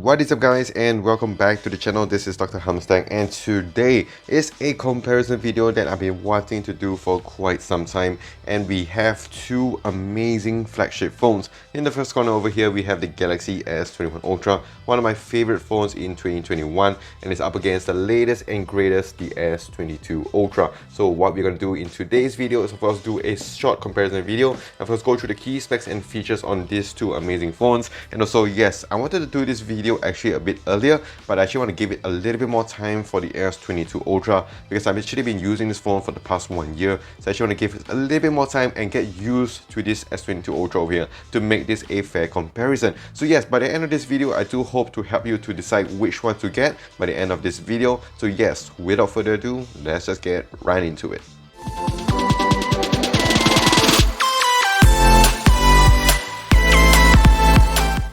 What is up guys, and welcome back to the channel. This is Dr. Hamstang, and today is a comparison video that I've been wanting to do for quite some time, and we have two amazing flagship phones. In the first corner over here we have the Galaxy S21 Ultra, one of my favorite phones in 2021, and it's up against the latest and greatest, the S22 Ultra. So what we're going to do in today's video is of course do a short comparison video, of course go through the key specs and features on these two amazing phones. And also, yes, I wanted to do this video actually a bit earlier, but I actually want to give it a little bit more time for the S22 Ultra because I've actually been using this phone for the past 1 year. So I actually want to give it a little bit more time and get used to this S22 Ultra over here to make this a fair comparison. So yes, by the end of this video, I do hope to help you to decide which one to get by the end of this video. So yes, without further ado, let's just get right into it.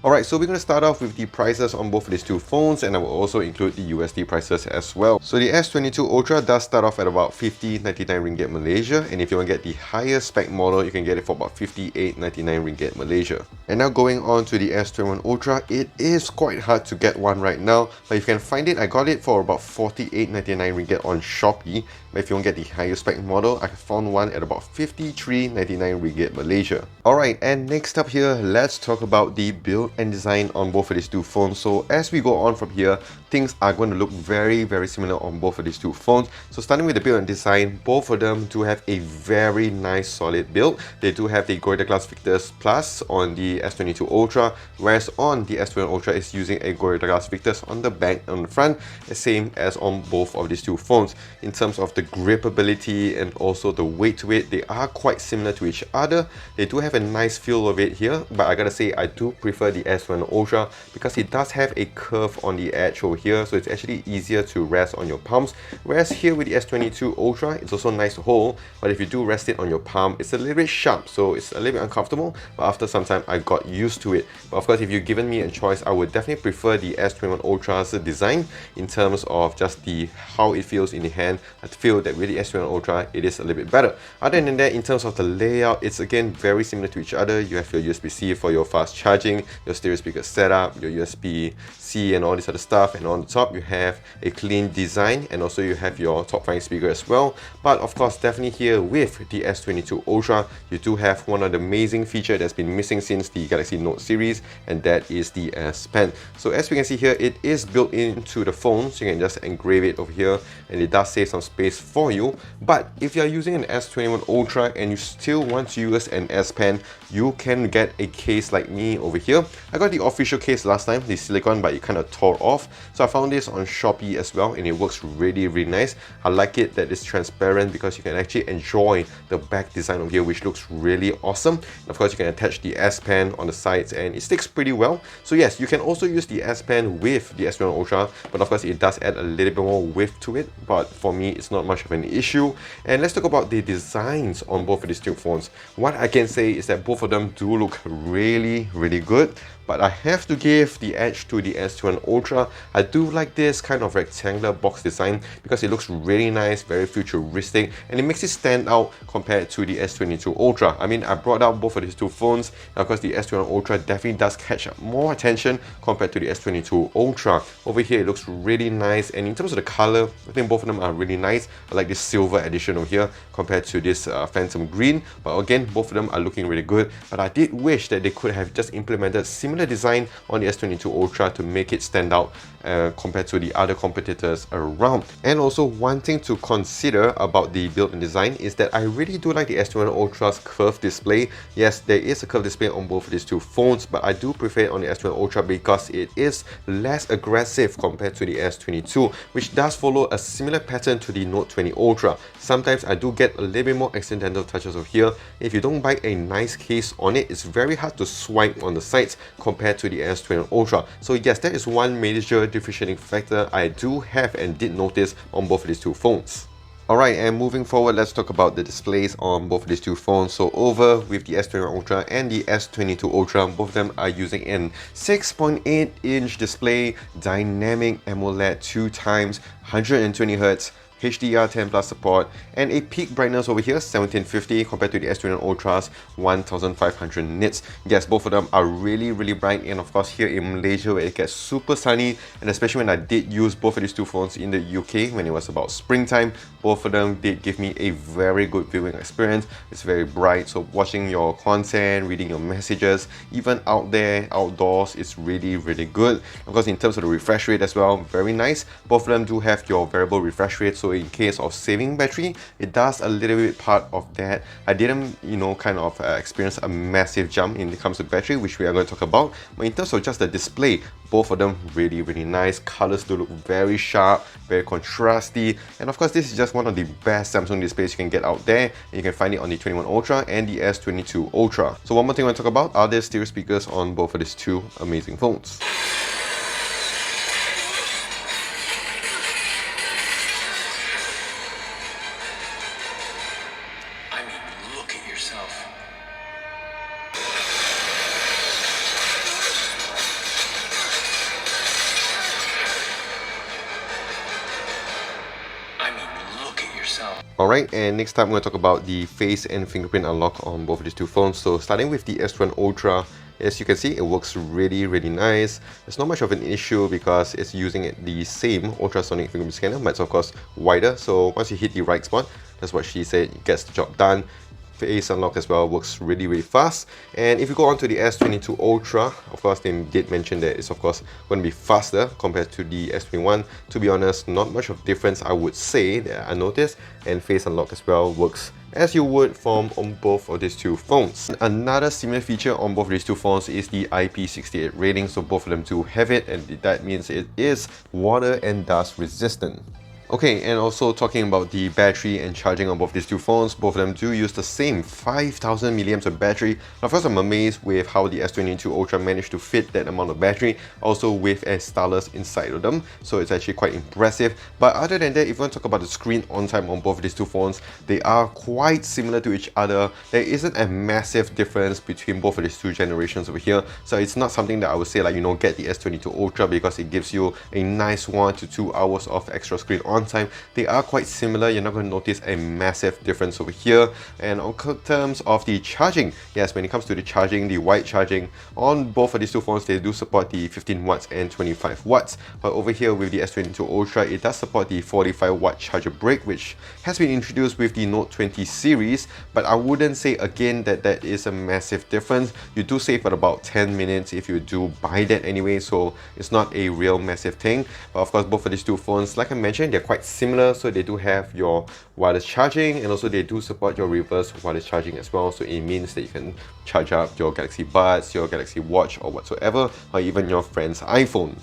Alright, so we're going to start off with the prices on both of these two phones, and I will also include the USD prices as well. So the S22 Ultra does start off at about 50.99 ringgit Malaysia, and if you want to get the higher spec model, you can get it for about 58.99 ringgit Malaysia. And now going on to the S21 Ultra, it is quite hard to get one right now, but if you can find it, I got it for about 48.99 ringgit on Shopee. But if you want to get the higher spec model, I found one at about 53.99 ringgit Malaysia. Alright, and next up here, let's talk about the build and design on both of these two phones. So as we go on from here, things are going to look very similar on both of these two phones. So starting with the build and design, both of them do have a very nice solid build. They do have the Gorilla Glass Victus Plus on the S22 Ultra, whereas on the S21 Ultra is using a Gorilla Glass Victus on the back and on the front, the same as on both of these two phones. In terms of the gripability and also the weight to it, they are quite similar to each other. They do have a nice feel of it here, but I gotta say I do prefer the S21 Ultra because it does have a curve on the edge over here, so it's actually easier to rest on your palms, whereas here with the S22 Ultra, it's also nice to hold, but if you do rest it on your palm, it's a little bit sharp, so it's a little bit uncomfortable, but after some time I got used to it. But of course, if you've given me a choice, I would definitely prefer the S21 Ultra's design in terms of just how it feels in the hand. I feel that with the S21 Ultra, it is a little bit better. Other than that, in terms of the layout, it's again very similar to each other. You have your USB-C for your fast charging, your stereo speaker setup, your USB-C and all this other stuff, and on the top you have a clean design, and also you have your top flying speaker as well. But of course, definitely here with the S22 Ultra, you do have one of the amazing features that's been missing since the Galaxy Note series, and that is the S Pen. So as we can see here, it is built into the phone, so you can just engrave it over here, and it does save some space for you. But if you're using an S21 Ultra and you still want to use an S Pen, you can get a case like me over here. I got the official case last time, the silicone, but it kind of tore off. So I found this on Shopee as well, and it works really nice. I like it that it's transparent because you can actually enjoy the back design over here, which looks really awesome. And of course, you can attach the S Pen on the sides and it sticks pretty well. So yes, you can also use the S Pen with the S21 Ultra, but of course it does add a little bit more width to it, but for me it's not much of an issue. And let's talk about the designs on both of these two phones. What I can say is that both of them do look really good, but I have to give the edge to the S21 Ultra. I do like this kind of rectangular box design because it looks really nice, very futuristic, and it makes it stand out compared to the S22 Ultra. I mean, I brought out both of these two phones, and of course the S21 Ultra definitely does catch more attention compared to the S22 Ultra. Over here it looks really nice, and in terms of the color, I think both of them are really nice. I like this silver edition over here compared to this Phantom Green, but again, both of them are looking really good. But I did wish that they could have just implemented similar design on the S22 Ultra to make it stand out compared to the other competitors around. And also one thing to consider about the build and design is that I really do like the S21 Ultra's curved display. Yes, there is a curved display on both of these two phones, but I do prefer it on the S21 Ultra because it is less aggressive compared to the S22, which does follow a similar pattern to the Note 20 Ultra. Sometimes I do get a little bit more accidental touches over here. If you don't buy a nice case on it, it's very hard to swipe on the sides compared to the S21 Ultra. So yes, that is one major differentiating factor I do have and did notice on both of these two phones. Alright, and moving forward, let's talk about the displays on both of these two phones. So over with the S21 Ultra and the S22 Ultra, both of them are using an 6.8-inch display, dynamic AMOLED 2x 120Hz HDR10 Plus support, and a peak brightness over here, 1750 compared to the S21 Ultra's 1500 nits. Yes, both of them are really bright, and of course here in Malaysia where it gets super sunny, and especially when I did use both of these two phones in the UK when it was about springtime, both of them did give me a very good viewing experience. It's very bright, so watching your content, reading your messages, even out there, outdoors, it's really good. Of course, in terms of the refresh rate as well, very nice. Both of them do have your variable refresh rate, so in case of saving battery, it does a little bit part of that. I didn't, kind of experience a massive jump when it comes to battery, which we are going to talk about. But in terms of just the display, both of them really nice. Colors do look very sharp, very contrasty, and of course this is just one of the best Samsung displays you can get out there, and you can find it on the S21 Ultra and the S22 Ultra. So one more thing I want to talk about are the stereo speakers on both of these two amazing phones. I mean, look at yourself. Alright, and next time we're going to talk about the face and fingerprint unlock on both of these two phones. So starting with the S21 Ultra, as you can see, it works really nice. There's not much of an issue because it's using the same ultrasonic fingerprint scanner, but it's of course wider. So once you hit the right spot, that's what she said, it gets the job done. Face unlock as well works really fast. And if you go on to the S22 Ultra, of course they did mention that it's of course going to be faster compared to the S21. To be honest, not much of difference I would say that I noticed, and face unlock as well works as you would from on both of these two phones. Another similar feature on both of these two phones is the IP68 rating, so both of them do have it, and that means it is water and dust resistant. Okay, and also talking about the battery and charging on both these two phones, both of them do use the same 5000 milliamps of battery. Now, first, I'm amazed with how the S22 Ultra managed to fit that amount of battery, also with a stylus inside of them, so it's actually quite impressive. But other than that, if you want to talk about the screen on time on both of these two phones, they are quite similar to each other. There isn't a massive difference between both of these two generations over here, so it's not something that I would say like, get the S22 Ultra because it gives you a nice 1 to 2 hours of extra screen on time. They are quite similar. You're not going to notice a massive difference over here. And on terms of the charging, yes, when it comes to the charging, the wide charging on both of these two phones, they do support the 15 watts and 25 watts. But over here with the S22 Ultra, it does support the 45 watt charger brick, which has been introduced with the Note 20 series. But I wouldn't say again that that is a massive difference. You do save for about 10 minutes if you do buy that anyway, so it's not a real massive thing. But of course, both of these two phones, like I mentioned, they're quite similar, so they do have your wireless charging, and also they do support your reverse wireless charging as well, so it means that you can charge up your Galaxy Buds, your Galaxy Watch or whatsoever, or even your friend's iPhone.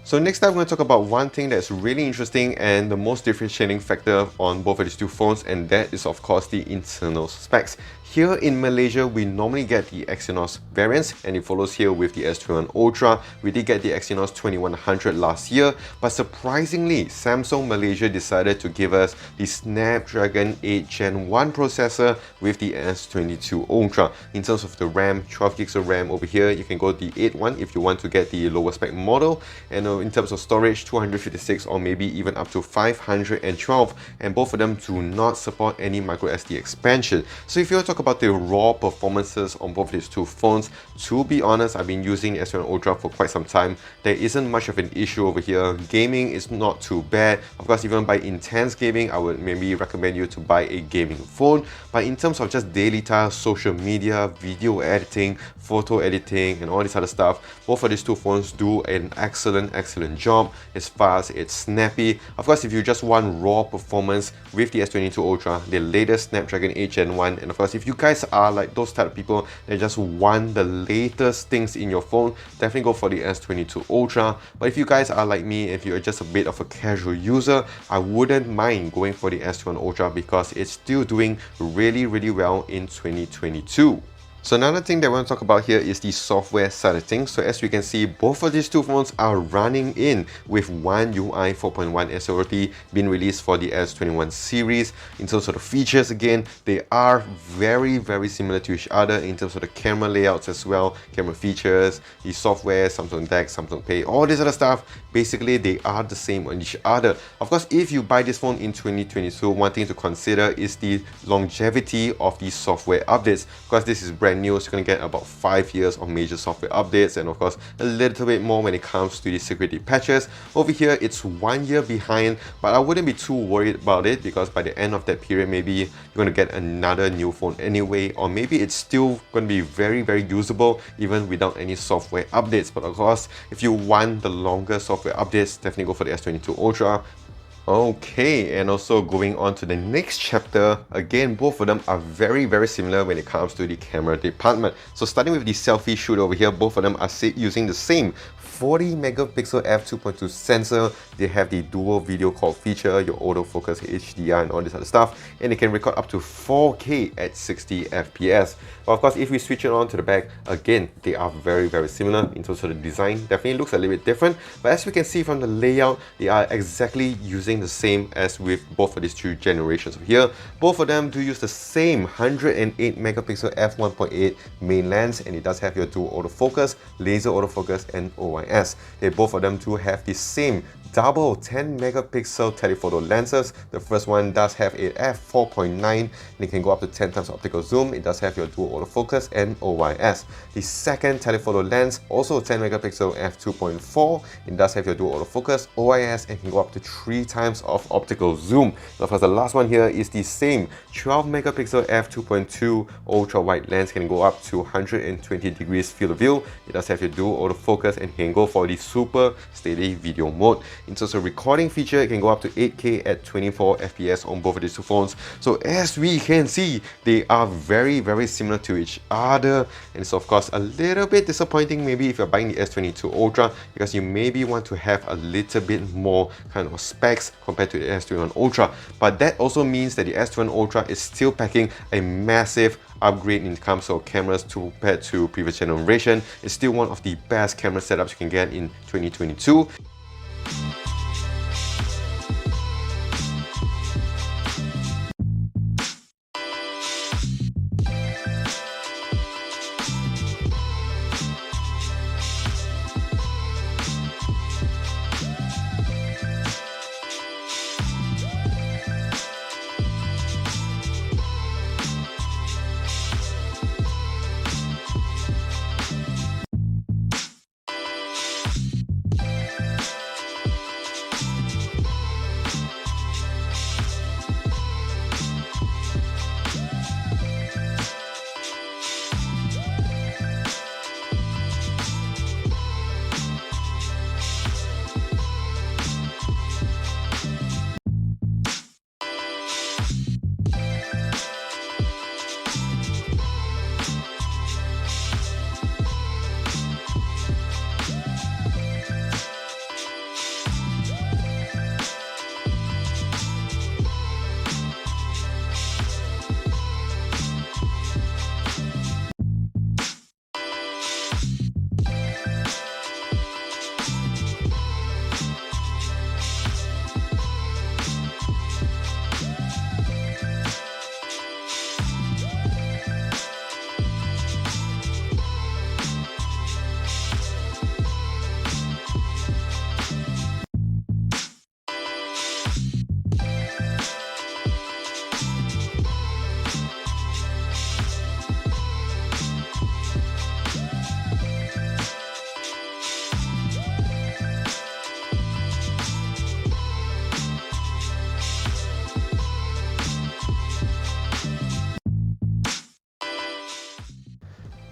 So next time we're going to talk about one thing that's really interesting and the most differentiating factor on both of these two phones, and that is of course the internal specs. Here in Malaysia, we normally get the Exynos variants, and it follows here with the S21 Ultra. We did get the Exynos 2100 last year, but surprisingly, Samsung Malaysia decided to give us the Snapdragon 8 Gen 1 processor with the S22 Ultra. In terms of the RAM, 12 gigs of RAM over here, you can go the 8 one if you want to get the lower spec model, and in terms of storage, 256 or maybe even up to 512, and both of them do not support any microSD expansion. So if you want to talk about the raw performances on both these two phones, to be honest, I've been using the S21 Ultra for quite some time. There isn't much of an issue over here. Gaming is not too bad. Of course, even by intense gaming, I would maybe recommend you to buy a gaming phone. But in terms of just daily tasks, social media, video editing, photo editing, and all this other stuff, both of these two phones do an excellent job. It's fast, it's snappy. Of course, if you just want raw performance with the S22 Ultra, the latest Snapdragon 8 Gen 1, and of course, if you guys are like those type of people that just want the latest things in your phone, definitely go for the S22 Ultra. But if you guys are like me, if you're just a bit of a casual user, I wouldn't mind going for the S21 Ultra because it's still doing really well in 2022. So another thing that I want to talk about here is the software side of things. So as you can see, both of these two phones are running in with One UI 4.1 SoC being released for the S21 series. In terms of the features, again, they are very similar to each other in terms of the camera layouts as well, camera features, the software, Samsung DeX, Samsung Pay, all this other stuff. Basically, they are the same on each other. Of course, if you buy this phone in 2022, one thing to consider is the longevity of the software updates, because this is brand new, so you're going to get about 5 years of major software updates, and of course a little bit more when it comes to the security patches. Over here it's 1 year behind, but I wouldn't be too worried about it, because by the end of that period maybe you're going to get another new phone anyway, or maybe it's still going to be very usable even without any software updates. But of course, if you want the longer software updates, definitely go for the S22 Ultra. Okay, and also going on to the next chapter, again, both of them are very similar when it comes to the camera department. So starting with the selfie shoot over here, both of them are using the same 40 megapixel f2.2 sensor. They have the dual video call feature, your autofocus, HDR, and all this other stuff, and it can record up to 4K at 60 FPS. But of course, if we switch it on to the back, again, they are very similar in terms of the design. Definitely looks a little bit different, but as we can see from the layout, they are exactly using the same as with both of these two generations over here. Both of them do use the same 108 megapixel f1.8 main lens, and it does have your dual autofocus, laser autofocus, and OIS. Both of them do have the same double 10 megapixel telephoto lenses. The first one does have a f4.9 and it can go up to 10 times optical zoom. It does have your dual autofocus and OIS. The second telephoto lens, also 10 megapixel f2.4, it does have your dual autofocus, OIS, and can go up to 3 times of optical zoom. Of course, the last one here is the same 12 megapixel f2.2 ultra wide lens, can go up to 120 degrees field of view. It does have your dual autofocus and can go for the super steady video mode. In terms of recording feature, it can go up to 8K at 24 FPS on both of these two phones. So as we can see, they are very similar to each other, and it's of course a little bit disappointing maybe if you're buying the S22 Ultra, because you maybe want to have a little bit more kind of specs compared to the S21 Ultra. But that also means that the S21 Ultra is still packing a massive upgrade in terms of cameras compared to previous generation. It's still one of the best camera setups you can get in 2022.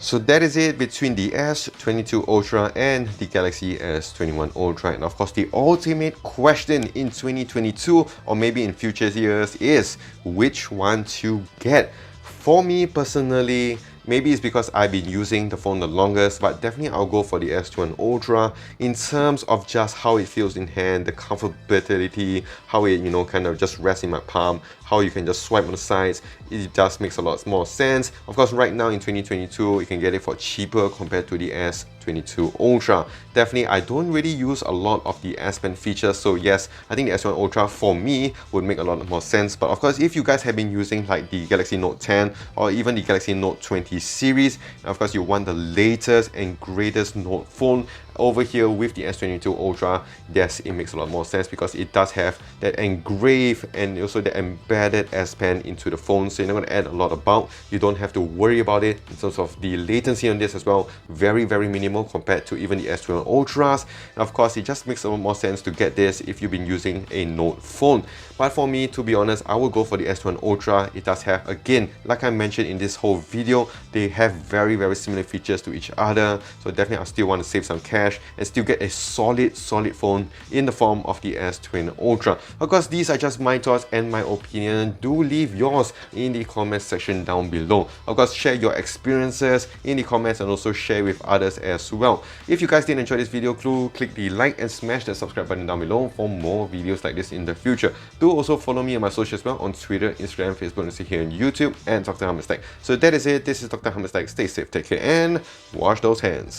So that is it between the S22 Ultra and the Galaxy S21 Ultra. And of course, the ultimate question in 2022 or maybe in future years is which one to get. For me personally, maybe it's because I've been using the phone the longest, but definitely I'll go for the S21 Ultra in terms of just how it feels in hand, the comfortability, how it, kind of just rests in my palm, how you can just swipe on the sides. It just makes a lot more sense. Of course, right now in 2022, you can get it for cheaper compared to the S22 Ultra. Definitely, I don't really use a lot of the S Pen features, so yes, I think the S21 Ultra for me would make a lot more sense. But of course, if you guys have been using like the Galaxy Note 10 or even the Galaxy Note 20 series, and of course you want the latest and greatest Note phone, over here with the S22 Ultra, yes, it makes a lot more sense because it does have that engraved and also the embedded S Pen into the phone, so you're not going to add a lot of bulk. You don't have to worry about it in terms of the latency on this as well. Very minimal compared to even the S21 Ultras. And of course, it just makes a lot more sense to get this if you've been using a Note phone. But for me, to be honest, I will go for the S21 Ultra. It does have, again, like I mentioned in this whole video, they have very similar features to each other. So definitely I still want to save some cash and still get a solid phone in the form of the S21 Ultra. Of course, these are just my thoughts and my opinion. Do leave yours in the comment section down below. Of course, share your experiences in the comments and also share with others as well. If you guys did enjoy this video, do click the like and smash the subscribe button down below for more videos like this in the future. Do also follow me on my socials as well on Twitter, Instagram, Facebook, and here on YouTube, and Dr. Hammer's Tech. So that is it. This is Dr. Hammer's Tech. Stay safe, take care, and wash those hands.